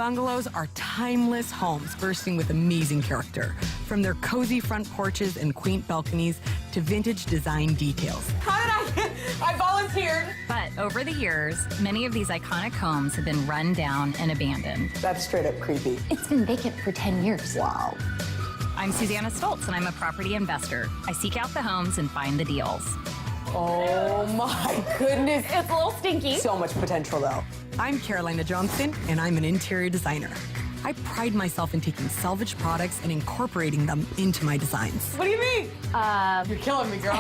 Bungalows are timeless homes bursting with amazing character. From their cozy front porches and quaint balconies to vintage design details. I volunteered. But over the years, many of these iconic homes have been run down and abandoned. That's straight up creepy. It's been vacant for 10 years. Wow. I'm Susanna Stoltz, and I'm a property investor. I seek out the homes and find the deals. Oh my goodness. It's a little stinky. So much potential though. I'm Carolina Johnson, and I'm an interior designer. I pride myself in taking salvaged products and incorporating them into my designs. What do you mean? You're killing me, girl.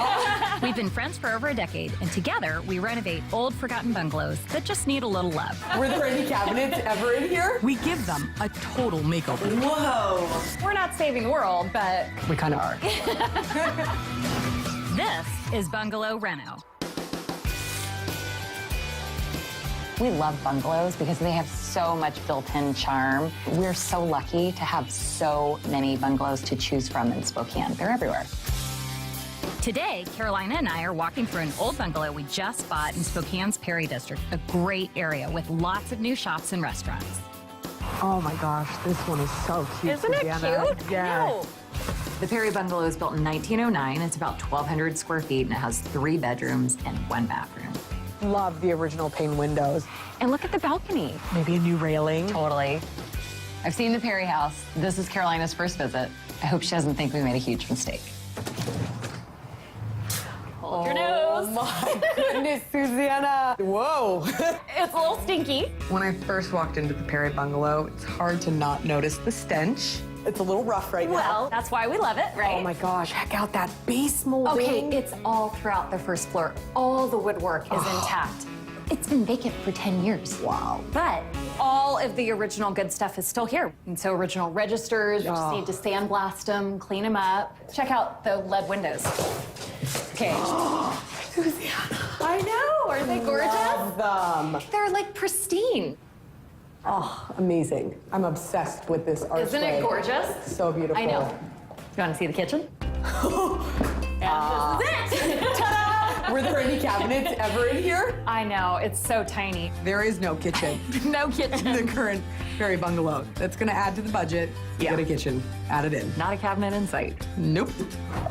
We've been friends for over a decade, and together we renovate old, forgotten bungalows that just need a little love. Were there any cabinets ever in here? We give them a total makeover. Whoa. We're not saving the world, but We kind of are. this is Bungalow Reno. We love bungalows because they have so much built-in charm. We're so lucky to have so many bungalows to choose from in Spokane. They're everywhere. Today, Carolina and I are walking through an old bungalow we just bought in Spokane's Perry District, a great area with lots of new shops and restaurants. Oh my gosh, this one is so cute. Isn't it Susanna. cute? Yeah. No. The Perry Bungalow was built in 1909. It's about 1,200 square feet and it has 3 bedrooms and 1 bathroom. Love the original pane windows. And look at the balcony. Maybe a new railing. Totally. I've seen the Perry house. This is Carolina's first visit. I hope she doesn't think we made a huge mistake. Hold your nose. Oh my goodness, Susanna. Whoa. It's a little stinky. When I first walked into the Perry Bungalow, it's hard to not notice the stench. It's a little rough right now. Well, that's why we love it, right? Oh my gosh, check out that base molding. Okay, it's all throughout the first floor. All the woodwork is intact. It's been vacant for 10 years. Wow. But all of the original good stuff is still here. And so original registers, we just need to sandblast them, clean them up. Check out the lead windows. Okay. Susanna. I know, are they gorgeous? Love them. They're like pristine. Oh, amazing. I'm obsessed with this archway. Isn't it gorgeous? So beautiful. I know. You want to see the kitchen? And this is it. Ta-da! Were there any cabinets ever in here? I know, it's so tiny. There is no kitchen No kitchen. in the current Perry Bungalow. That's gonna add to the budget. Yeah. Get a kitchen, add it in. Not a cabinet in sight. Nope.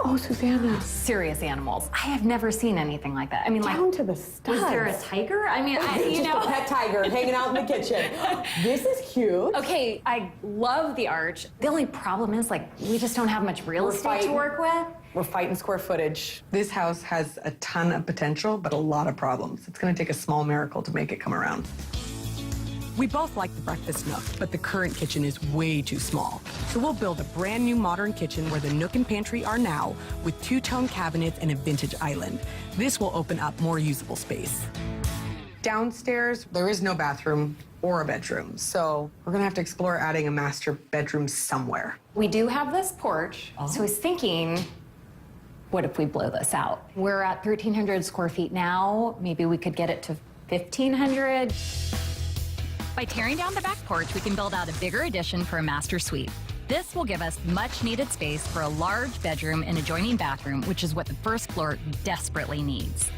Oh, Susanna. Serious animals. I have never seen anything like that. I mean, Down like, to the studs. was there a tiger? I mean, you Just know. a pet tiger hanging out in the kitchen. This is cute. Okay, I love the arch. The only problem is, like, we just don't have much real estate to work with. We're fighting square footage. This house has a ton of potential, but a lot of problems. It's gonna take a small miracle to make it come around. We both like the breakfast nook, but the current kitchen is way too small. So we'll build a brand new modern kitchen where the nook and pantry are now, with 2-tone cabinets and a vintage island. This will open up more usable space. Downstairs, there is no bathroom or a bedroom, so we're gonna have to explore adding a master bedroom somewhere. We do have this porch, so I was thinking, what if we blow this out? We're at 1,300 square feet now. Maybe we could get it to 1,500. By tearing down the back porch, we can build out a bigger addition for a master suite. This will give us much needed space for a large bedroom and adjoining bathroom, which is what the first floor desperately needs.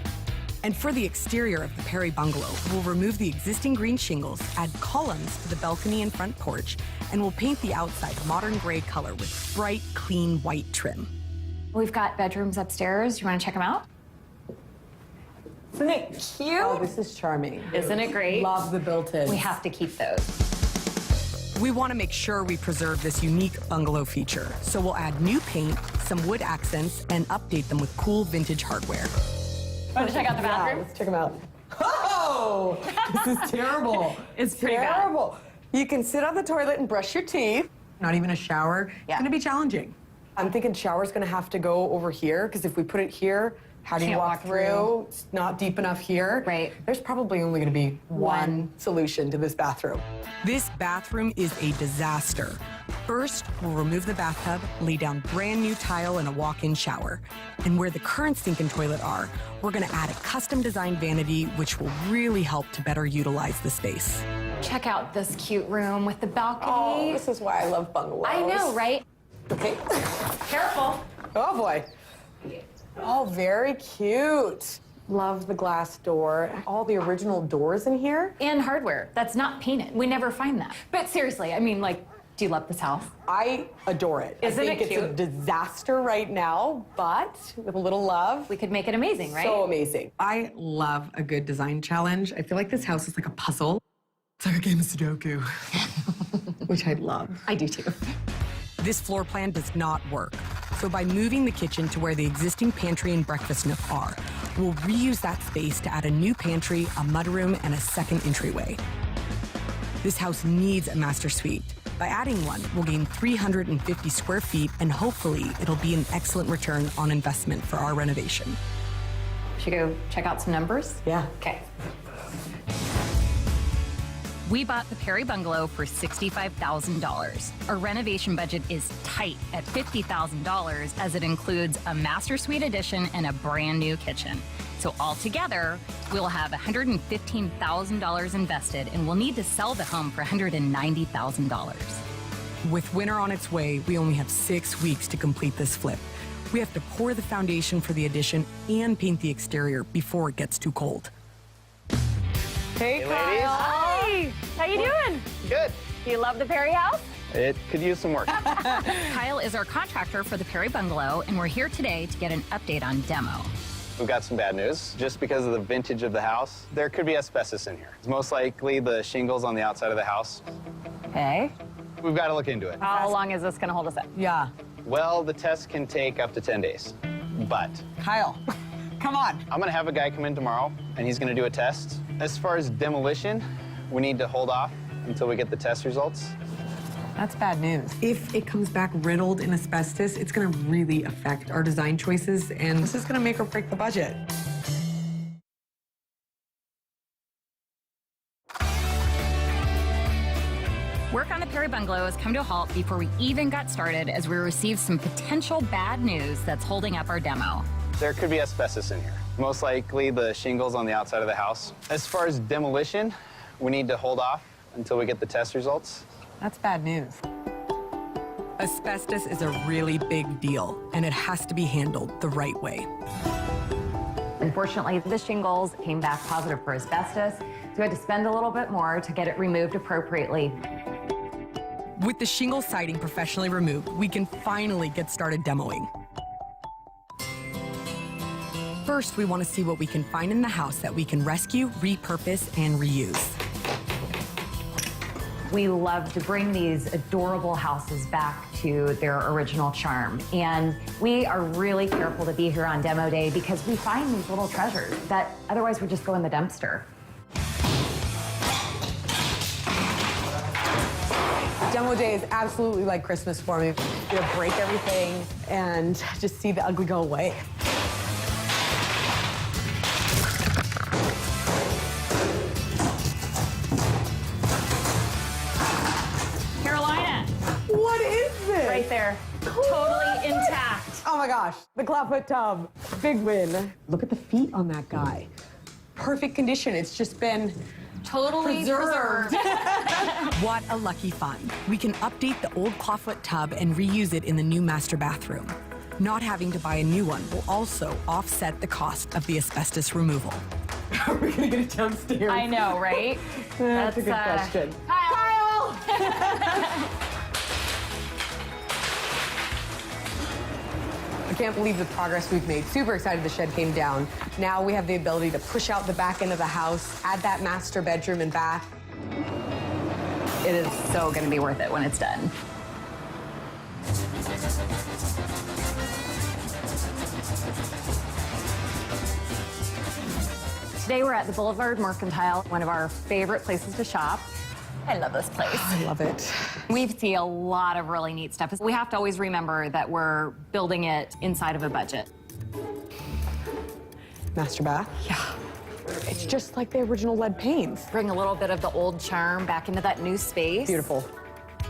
And for the exterior of the Perry Bungalow, we'll remove the existing green shingles, add columns to the balcony and front porch, and we'll paint the outside a modern gray color with bright, clean white trim. We've got bedrooms upstairs. You want to check them out? Isn't it cute? Oh, this is charming. Isn't it great? Love the built-in. We have to keep those. We want to make sure we preserve this unique bungalow feature, so we'll add new paint, some wood accents, and update them with cool vintage hardware. Want to check out the Yeah, bathroom? let's check them out. Oh, this is terrible. It's pretty bad. terrible. You can sit on the toilet and brush your teeth. Not even a shower. Yeah. It's going to be challenging. I'm thinking shower's gonna have to go over here, because if we put it here, how do you Can't walk walk through? through. It's not deep enough here. Right. There's probably only gonna be one solution to this bathroom. This bathroom is a disaster. First, we'll remove the bathtub, lay down brand new tile and a walk-in shower. And where the current sink and toilet are, we're gonna add a custom-designed vanity, which will really help to better utilize the space. Check out this cute room with the Oh, balcony. this is why I love bungalows. I know, right? Okay. Careful. Oh boy. Oh, very cute. Love the glass door. All the original doors in here. And hardware that's not painted. We never find that. But seriously, I mean, like, do you love this house? I adore it. Isn't I think it it's cute? a disaster right now, but with a little love, We could make it amazing, right? so amazing. I love a good design challenge. I feel like this house is like a puzzle. It's like a game of Sudoku, which I love. I do too. This floor plan does not work. So by moving the kitchen to where the existing pantry and breakfast nook are, we'll reuse that space to add a new pantry, a mudroom, and a second entryway. This house needs a master suite. By adding one, we'll gain 350 square feet, and hopefully it'll be an excellent return on investment for our renovation. Should we go check out some numbers? Yeah. Okay. We bought the Perry Bungalow for $65,000. Our renovation budget is tight at $50,000 as it includes a master suite addition and a brand new kitchen. So altogether, we'll have $115,000 invested and we'll need to sell the home for $190,000. With winter on its way, we only have 6 weeks to complete this flip. We have to pour the foundation for the addition and paint the exterior before it gets too cold. Hey, ladies. Hi, how you doing? Good. Do you love the Perry house? It could use some work. Kyle is our contractor for the Perry Bungalow, and we're here today to get an update on demo. We've got some bad news. Just because of the vintage of the house, there could be asbestos in here. It's most likely the shingles on the outside of the house. Okay. We've got to look into it. How long is this going to hold us up? Yeah. Well, the test can take up to 10 days. But Kyle, come on. I'm going to have a guy come in tomorrow, and he's going to do a test. As far as demolition, we need to hold off until we get the test results. That's bad news. If it comes back riddled in asbestos, it's gonna really affect our design choices, and this is gonna make or break the budget. Work on the Perry Bungalow has come to a halt before we even got started as we received some potential bad news that's holding up our demo. There could be asbestos in here. Most likely the shingles on the outside of the house. As far as demolition, we need to hold off until we get the test results. That's bad news. Asbestos is a really big deal, and it has to be handled the right way. Unfortunately, the shingles came back positive for asbestos, so we had to spend a little bit more to get it removed appropriately. With the shingle siding professionally removed, we can finally get started demoing. First, we want to see what we can find in the house that we can rescue, repurpose, and reuse. We love to bring these adorable houses back to their original charm. And we are really careful to be here on demo day because we find these little treasures that otherwise would just go in the dumpster. Demo day is absolutely like Christmas for me. You know, break everything and just see the ugly go away. Carolina, What is this? right there, totally intact. Oh my gosh, the clawfoot tub. Big win. Look at the feet on that guy. Perfect condition. It's just been Totally preserved. What a lucky find. We can update the old clawfoot tub and reuse it in the new master bathroom. Not having to buy a new one will also offset the cost of the asbestos removal. Are we gonna get it downstairs? I know, right? That's a good question. Kyle! I can't believe the progress we've made. Super excited the shed came down. Now we have the ability to push out the back end of the house, add that master bedroom and bath. It is so going to be worth it when it's done. Today we're at the Boulevard Mercantile, one of our favorite places to shop. I love this place. I love it. We see a lot of really neat stuff. We have to always remember that we're building it inside of a budget. Master bath? Yeah. It's just like the original lead panes. Bring a little bit of the old charm back into that new space. Beautiful.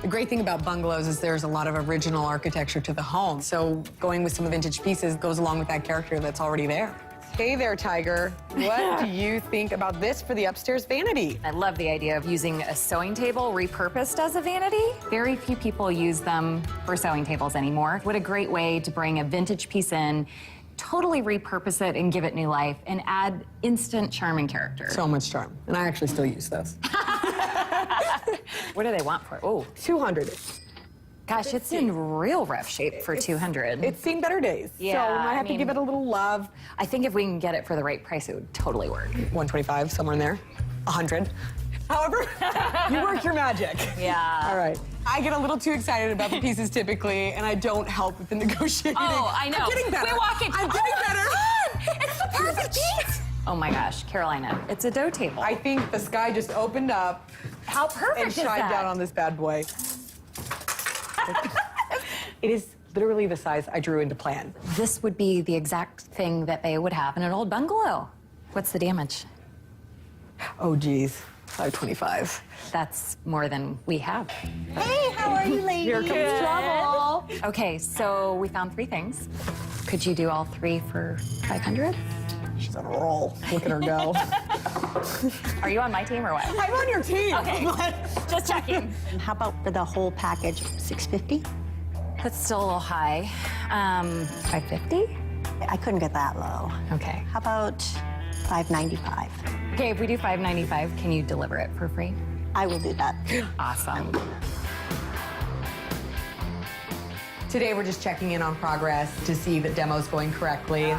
The great thing about bungalows is there's a lot of original architecture to the home. So going with some vintage pieces goes along with that character that's already there. Hey there, Tiger. What do you think about this for the upstairs vanity? I love the idea of using a sewing table repurposed as a vanity. Very few people use them for sewing tables anymore. What a great way to bring a vintage piece in totally repurpose it and give it new life and add instant charm and character. So much charm. And I actually still use those. What do they want for it? Oh, 200. gosh, it's in real rough shape for 200. It's seen better days. Yeah, So I have I to give mean- it a little love. I think if we can get it for the right price, it would totally work. 125, somewhere in there. 100. However, you work your magic. Yeah. All right. I get a little too excited about the pieces typically, and I don't help with the negotiating. Oh, I know. I'm getting better. We walk in. I'm getting better. It's the perfect piece. Oh my gosh, Carolina, it's a dough table. I think the sky just opened up How perfect and is shined that? down on this bad boy. It is literally the size I drew into plan. This would be the exact thing that they would have in an old bungalow. What's the damage? Oh, geez. 525. That's more than we have. Hey, how are you, ladies? Here comes trouble. Okay, so we found 3 things. Could you do all 3 for 500? She's on a roll. Look at her go. Are you on my team or what? I'm on your team. Okay, just checking. How about for the whole package, 650? That's still a little high. 550? I couldn't get that low. Okay. How about 595? Okay, if we do 595, can you deliver it for free? I will do that. Awesome. Today we're just checking in on progress to see that demo's going correctly.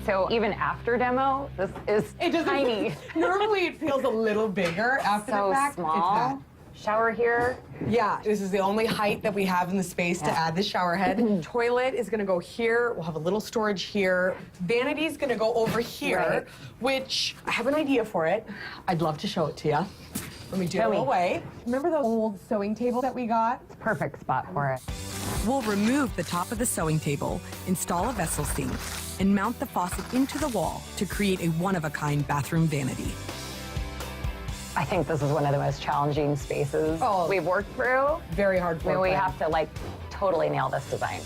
So even after demo, this is tiny. Normally it feels a little bigger after So the fact. small. It's not. Shower here. Yeah, this is the only height that we have in the space to add the shower head. Toilet is gonna go here. We'll have a little storage here. Vanity's gonna go over here, Right. which I have an idea for it. I'd love to show it to you. Let me do Show it me. away. Remember those old sewing table that we got? Perfect spot for it. We'll remove the top of the sewing table, install a vessel sink, and mount the faucet into the wall to create a one-of-a-kind bathroom vanity. I think this is one of the most challenging spaces Oh. we've worked through. Very hard I for mean, we have to like totally nail this design.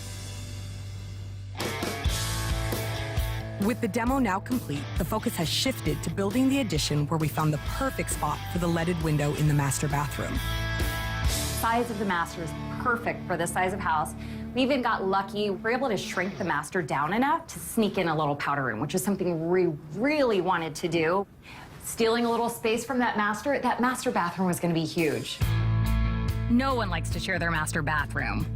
With the demo now complete, the focus has shifted to building the addition where we found the perfect spot for the leaded window in the master bathroom. Size of the master is perfect for this size of house. We even got lucky. We were able to shrink the master down enough to sneak in a little powder room, which is something we really wanted to do. Stealing a little space from that master bathroom was gonna be huge. No one likes to share their master bathroom.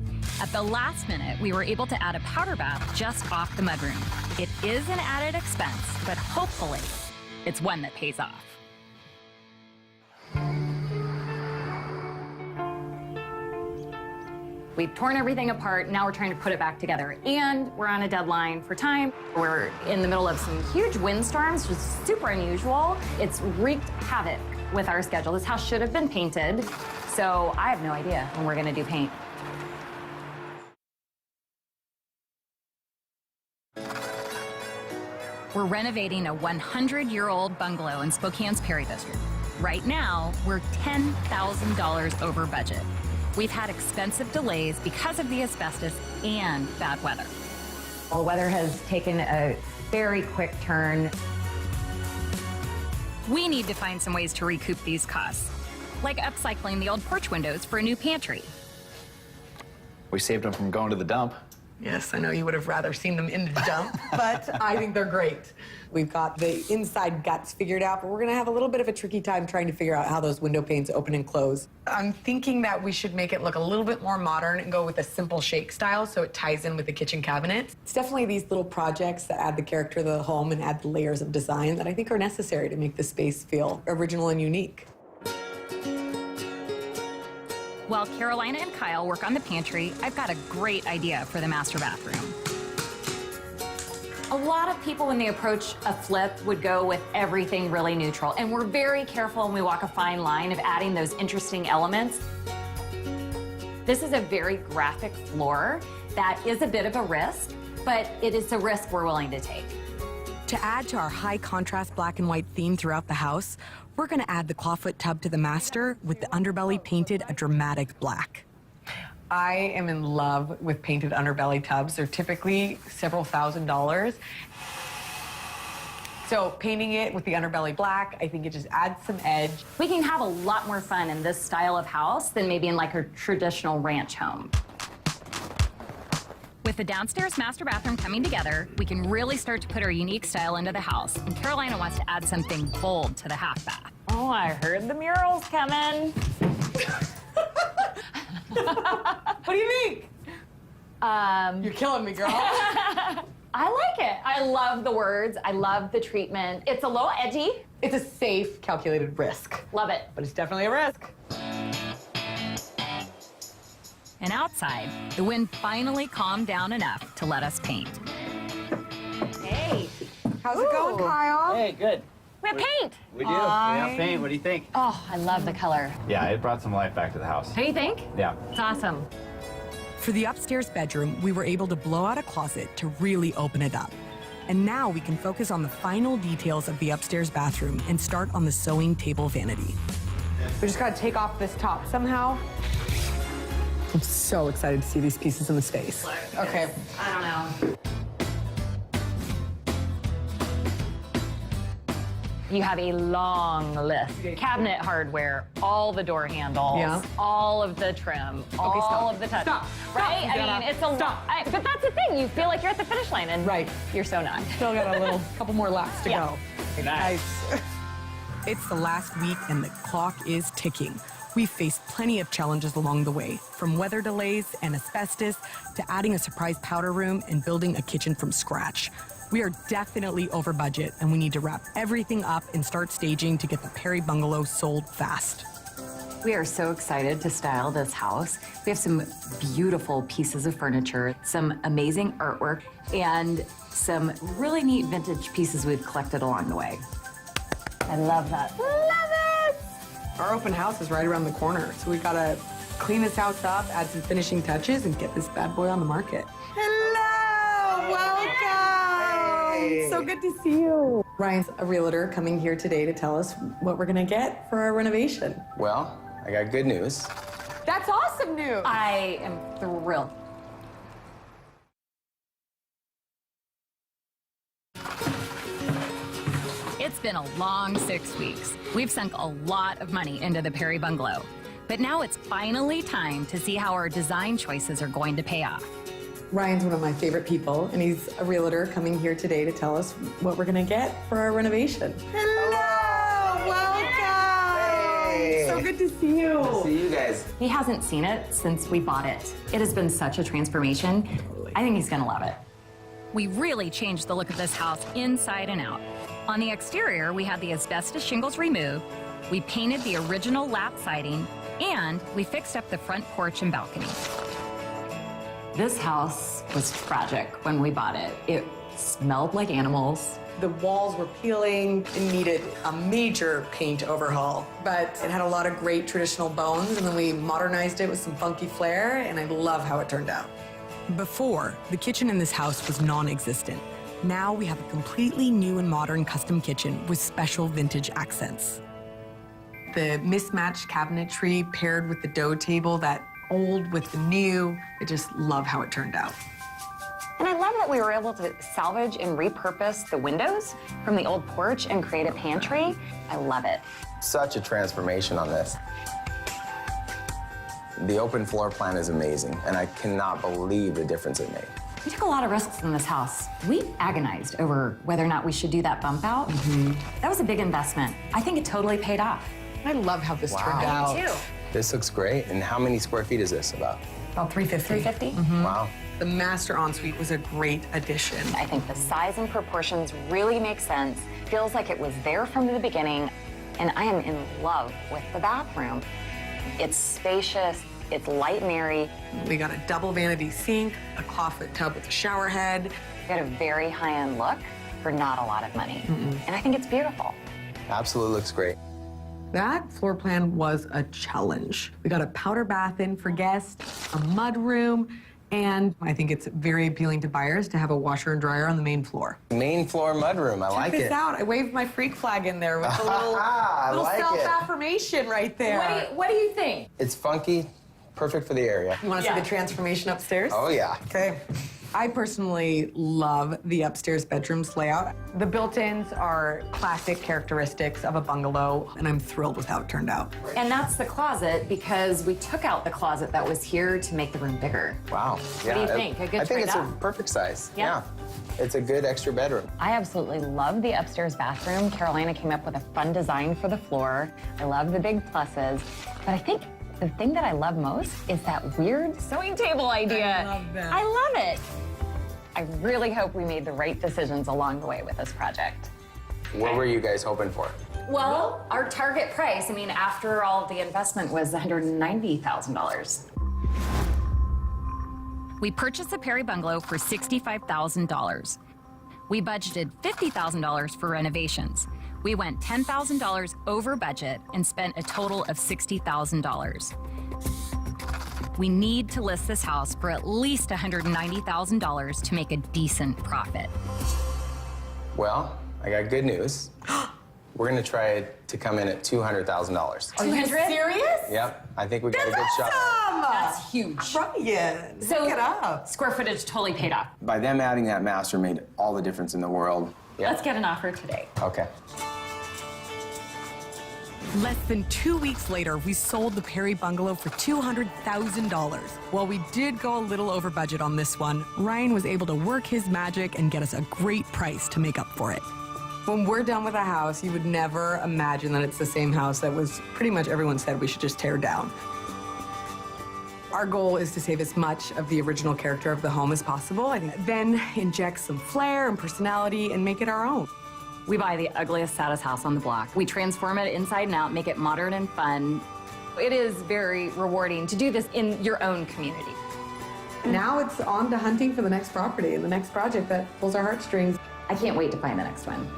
At the last minute, we were able to add a powder bath just off the mudroom. It is an added expense, but hopefully, it's one that pays off. We've torn everything apart, now we're trying to put it back together. And we're on a deadline for time. We're in the middle of some huge windstorms, which is super unusual. It's wreaked havoc with our schedule. This house should have been painted, so I have no idea when we're gonna do paint. We're renovating a 100-year-old bungalow in Spokane's Perry District. Right now, we're $10,000 over budget. We've had expensive delays because of the asbestos and bad weather. The weather has taken a very quick turn. We need to find some ways to recoup these costs, like upcycling the old porch windows for a new pantry. We saved them from going to the dump. Yes, I know you would have rather seen them in the dump, but I think they're great. We've got the inside guts figured out, but we're gonna have a little bit of a tricky time trying to figure out how those window panes open and close. I'm thinking that we should make it look a little bit more modern and go with a simple shake style so it ties in with the kitchen cabinets. It's definitely these little projects that add the character of the home and add the layers of design that I think are necessary to make the space feel original and unique. While Carolina and Kyle work on the pantry, I've got a great idea for the master bathroom. A lot of people, when they approach a flip, would go with everything really neutral. And we're very careful and we walk a fine line of adding those interesting elements. This is a very graphic floor that is a bit of a risk, but it is a risk we're willing to take. To add to our high contrast black and white theme throughout the house, we're gonna add the clawfoot tub to the master with the underbelly painted a dramatic black. I am in love with painted underbelly tubs. They're typically several $1,000s. So painting it with the underbelly black, I think it just adds some edge. We can have a lot more fun in this style of house than maybe in like a traditional ranch home. With the downstairs master bathroom coming together, we can really start to put our unique style into the house. And Carolina wants to add something bold to the half bath. Oh, I heard the murals coming. What do you think? You're killing me, girl. I like it. I love the words. I love the treatment. It's a little edgy. It's a safe, calculated risk. Love it. But it's definitely a risk. And outside, the wind finally calmed down enough to let us paint. Hey. How's it going, Kyle? Hey, good. We have paint. We do. We have paint. What do you think? Oh, I love the color. Yeah, it brought some life back to the house. What do you think? Yeah. It's awesome. For the upstairs bedroom, we were able to blow out a closet to really open it up. And now we can focus on the final details of the upstairs bathroom and start on the sewing table vanity. We just gotta take off this top somehow. I'm so excited to see these pieces in the space. Okay. I don't know. You have a long list. Cabinet hardware, all the door handles, Yeah. all of the trim, all stop. of the touch. Stop. Right? Stop. I mean, it's a lot. But that's the thing. You feel like you're at the finish line, and Right. you're so not. Still got a little, couple more laps to Yeah. go. Nice. It's the last week and the clock is ticking. We've faced plenty of challenges along the way, from weather delays and asbestos to adding a surprise powder room and building a kitchen from scratch. We are definitely over budget and we need to wrap everything up and start staging to get the Perry bungalow sold fast. We are so excited to style this house. We have some beautiful pieces of furniture, some amazing artwork, and some really neat vintage pieces we've collected along the way. I love that. Our open house is right around the corner, so we gotta clean this house up, add some finishing touches, and get this bad boy on the market. Hello! Welcome! So good to see you. Ryan's a realtor coming here today to tell us what we're gonna get for our renovation. Well, I got good news. That's awesome news! I am thrilled. It's been a long 6 weeks. We've sunk a lot of money into the Perry bungalow. But now it's finally time to see how our design choices are going to pay off. Ryan's one of my favorite people, and he's a realtor coming here today to tell us what we're gonna get for our renovation. Hello! Welcome! Hey. So good to see you. See you guys. He hasn't seen it since we bought it. It has been such a transformation. I think he's gonna love it. We really changed the look of this house inside and out. On the exterior, we had the asbestos shingles removed, we painted the original lap siding, and we fixed up the front porch and balcony. This house was tragic when we bought it. It smelled like animals. The walls were peeling and needed a major paint overhaul, but it had a lot of great traditional bones, and then we modernized it with some funky flair, and I love how it turned out. Before, the kitchen in this house was non-existent. Now we have a completely new and modern custom kitchen with special vintage accents. The mismatched cabinetry paired with the dough table, that old with the new, I just love how it turned out. And I love that we were able to salvage and repurpose the windows from the old porch and create a pantry. I love it. Such a transformation on this. The open floor plan is amazing, and I cannot believe the difference it made. We took a lot of risks in this house. We agonized over whether or not we should do that bump out. That was a big investment. I think it totally paid off. I love how this Wow. turned out. Me too. This looks great. And how many square feet is this about? About 350. 350? Wow. The master ensuite was a great addition. I think the size and proportions really make sense. Feels like it was there from the beginning. And I am in love with the bathroom. It's spacious, it's light and airy. We got a double vanity sink, a clawfoot tub with a shower head. We got a very high-end look for not a lot of money. And I think it's beautiful. Absolutely looks great. That floor plan was a challenge. We got a powder bath in for guests, a mud room, and I think it's very appealing to buyers to have a washer and dryer on the main floor. Main floor mudroom. I like Check this it. out. I waved my freak flag in there with a little, I like it. self-affirmation right there. What do you think? It's funky, perfect for the area. You want to see the transformation upstairs? Oh, yeah. Okay. I personally love the upstairs bedrooms layout. The built-ins are classic characteristics of a bungalow, and I'm thrilled with how it turned out. And that's the closet because we took out the closet that was here to make the room bigger. Wow. What do you think? A good I think it's trade-off? a perfect size. Yeah. It's a good extra bedroom. I absolutely love the upstairs bathroom. Carolina came up with a fun design for the floor. I love the big pluses. But I think the thing that I love most is that weird sewing table idea. I love that. I love it. I really hope we made the right decisions along the way with this project. What were you guys hoping for? Well, our target price, I mean, after all the investment was $190,000. We purchased the Perry bungalow for $65,000. We budgeted $50,000 for renovations. We went $10,000 over budget and spent a total of $60,000. We need to list this house for at least $190,000 to make a decent profit. Well, I got good news. We're gonna try to come in at $200,000. Are you serious? Yep, I think we got a good shot. That's huge. Brian, So, look it up. square footage totally paid off. By them adding that master made all the difference in the world. Yep. Let's get an offer today. Okay. Less than 2 weeks later, we sold the Perry bungalow for $200,000. While we did go a little over budget on this one, Ryan was able to work his magic and get us a great price to make up for it. When we're done with a house, you would never imagine that it's the same house that was pretty much everyone said we should just tear down. Our goal is to save as much of the original character of the home as possible and then inject some flair and personality and make it our own. We buy the ugliest, saddest house on the block. We transform it inside and out, make it modern and fun. It is very rewarding to do this in your own community. Now it's on to hunting for the next property and the next project that pulls our heartstrings. I can't wait to find the next one.